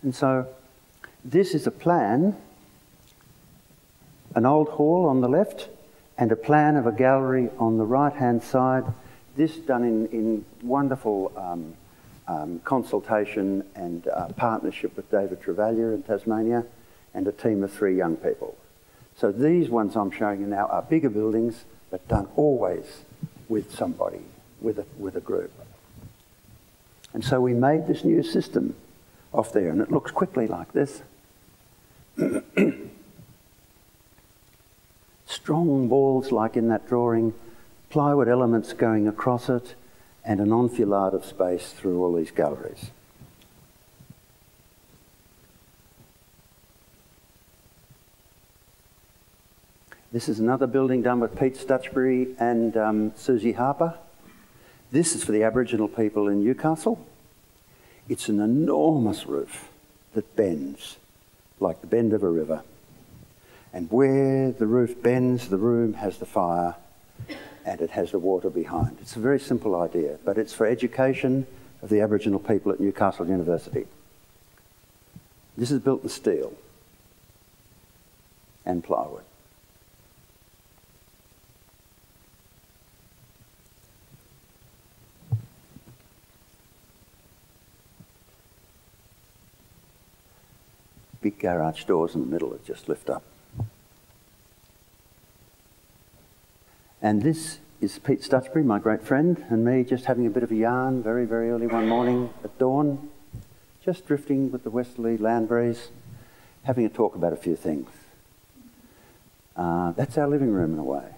And so this is a plan, an old hall on the left, and a plan of a gallery on the right-hand side. This done in wonderful consultation and partnership with David Travalia in Tasmania and a team of 3 young people. So these ones I'm showing you now are bigger buildings, but done always with somebody, with a group. And so we made this new system off there, and it looks quickly like this. Strong walls like in that drawing, plywood elements going across it, and an enfilade of space through all these galleries. This is another building done with Pete Stutchbury and Susie Harper. This is for the Aboriginal people in Newcastle. It's an enormous roof that bends like the bend of a river. And where the roof bends, the room has the fire and it has the water behind. It's a very simple idea, but it's for education of the Aboriginal people at Newcastle University. This is built in steel and plywood. Big garage doors in the middle that just lift up. And this is Pete Stutchbury, my great friend, and me just having a bit of a yarn very, very early one morning at dawn, just drifting with the westerly land breeze, having a talk about a few things. That's our living room in a way.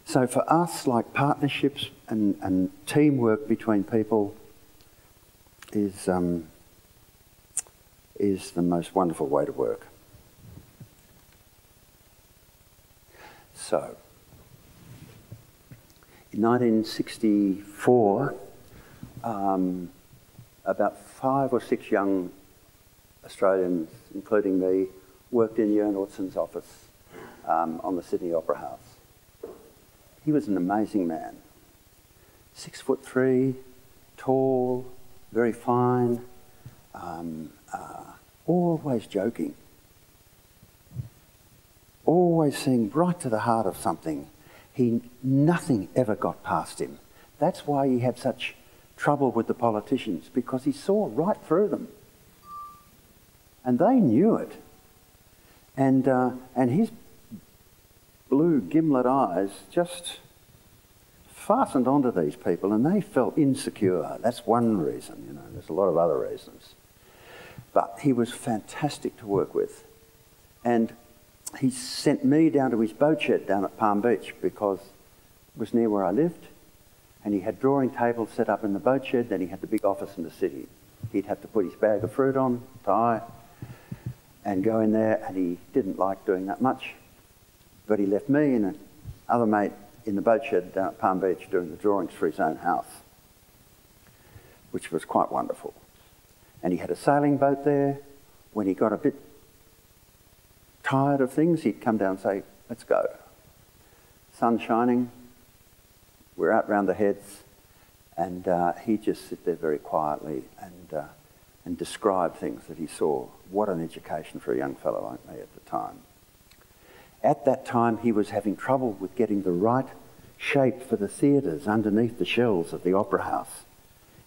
So for us, like partnerships and teamwork between people is the most wonderful way to work. So, in 1964, about 5 or 6 young Australians, including me, worked in Jørn Utsen's office on the Sydney Opera House. He was an amazing man. 6'3", tall, very fine, always joking, always seeing right to the heart of something. Nothing ever got past him. That's why he had such trouble with the politicians, because he saw right through them. And they knew it. And his blue gimlet eyes just fastened onto these people, and they felt insecure. That's one reason, you know. There's a lot of other reasons. But he was fantastic to work with. And he sent me down to his boat shed down at Palm Beach because it was near where I lived. And he had drawing tables set up in the boat shed, then he had the big office in the city. He'd have to put his bag of fruit on, tie, and go in there, and he didn't like doing that much. But he left me and another mate in the boat shed down at Palm Beach doing the drawings for his own house, which was quite wonderful. And he had a sailing boat there. When he got a bit tired of things, he'd come down and say, let's go. Sun shining, we're out round the heads, and he'd just sit there very quietly and describe things that he saw. What an education for a young fellow like me at the time. At that time, he was having trouble with getting the right shape for the theatres underneath the shells of the Opera House.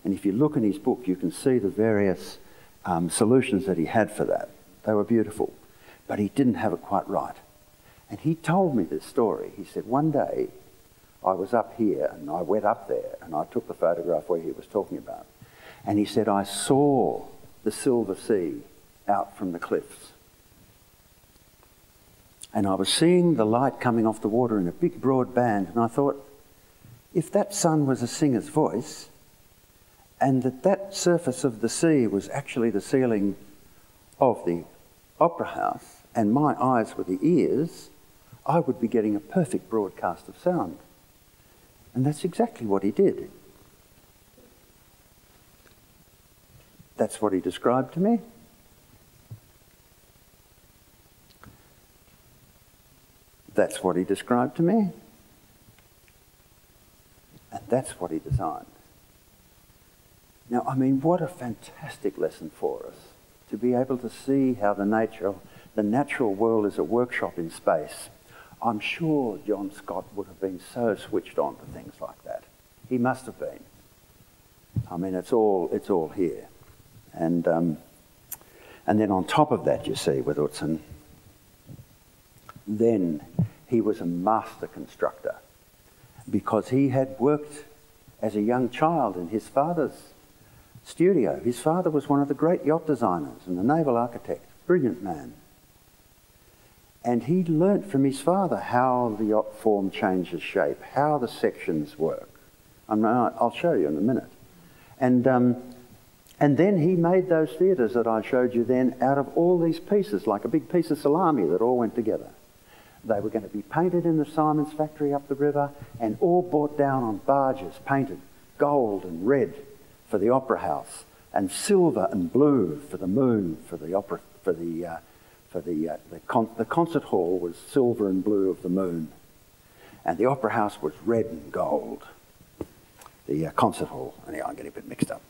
And if you look in his book, you can see the various solutions that he had for that. They were beautiful, but he didn't have it quite right. And he told me this story. He said, one day I was up here and I went up there and I took the photograph where he was talking about. And he said, I saw the silver sea out from the cliffs. And I was seeing the light coming off the water in a big broad band, and I thought, if that sun was a singer's voice, and that surface of the sea was actually the ceiling of the Opera House, and my eyes were the ears, I would be getting a perfect broadcast of sound. And that's exactly what he did. That's what he described to me. That's what he described to me. And that's what he designed. Now, I mean, what a fantastic lesson for us to be able to see how the natural world is a workshop in space. I'm sure John Scott would have been so switched on to things like that. He must have been. I mean, it's all here. And then on top of that, you see, with Utzon, then he was a master constructor because he had worked as a young child in his father's studio. His father was one of the great yacht designers and a naval architect, brilliant man. And he learnt from his father how the yacht form changes shape, how the sections work. I'll show you in a minute. And then he made those theatres that I showed you then out of all these pieces, like a big piece of salami that all went together. They were going to be painted in the Simon's factory up the river and all brought down on barges, painted gold and red for the opera house, and silver and blue for the moon, for the opera, the concert hall was silver and blue of the moon, and the opera house was red and gold. The concert hall. Anyway, I'm getting a bit mixed up.